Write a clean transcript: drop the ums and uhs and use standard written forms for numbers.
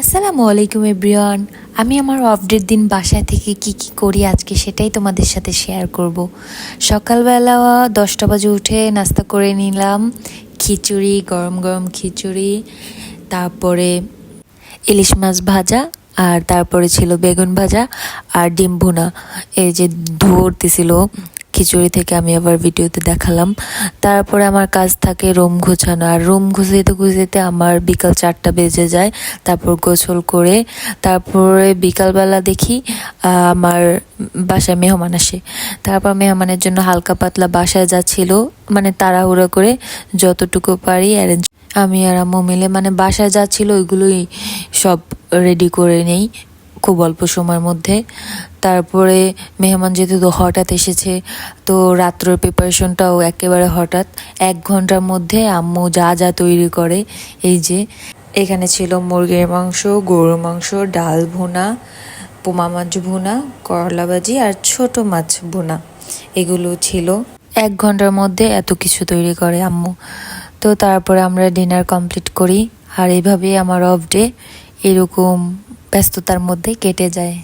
আসসালামু আলাইকুম এভরিওয়ান। আমি আমার অফডের দিন বাসায় থেকে কি করি আজকে সেটাই তোমাদের সাথে শেয়ার করব। সকালবেলা 10টা বাজে উঠে নাস্তা করে নিলাম, খিচুড়ি, গরম গরম খিচুড়ি, তারপরে ইলিশ মাছ ভাজা, আর তারপরে ছিল বেগুন ভাজা আর ডিম ভুনা। এই যে ধরতেছিল খিচুড়ি থেকে, আমি আবার ভিডিওতে দেখালাম। তারপরে আমার কাজ থাকে রুম গুছানো, আর রুম গুছাইতে গুছাইতে আমার বিকাল 4টা বেজে যায়। তারপর গোসল করে তারপরে বিকালবেলা দেখি আমার বাসায় মেহমান আসে। তারপর মেহমানের জন্য হালকা পাতলা বাসায় যাচ্ছিল, মানে তাড়াহুড়ো করে যতটুকু পারি অ্যারেঞ্জ আমি আর আম্মু মিলে, মানে বাসায় যাচ্ছিল ওইগুলোই সব রেডি করে নেই খুব অল্প সময়ের মধ্যে। তারপরে মেহমান যেহেতু হঠাৎ এসেছে, তো রাত্রের প্রিপারেশনটাও একেবারে হঠাৎ। 1 ঘন্টার মধ্যে আম্মু যা যা তৈরি করে, এই যে এখানে ছিল মুরগির মাংস, গরুর মাংস, ডাল ভুনা, পোমা মাছ ভুনা, করলা ভাজি আর ছোট মাছ ভুনা, এগুলো ছিল। 1 ঘন্টার মধ্যে এত কিছু তৈরি করে আম্মু। তো তারপরে আমরা ডিনার কমপ্লিট করি, আর এইভাবেই আমার অফ ডে এরকম ব্যস্ততার মধ্যে কেটে যায়।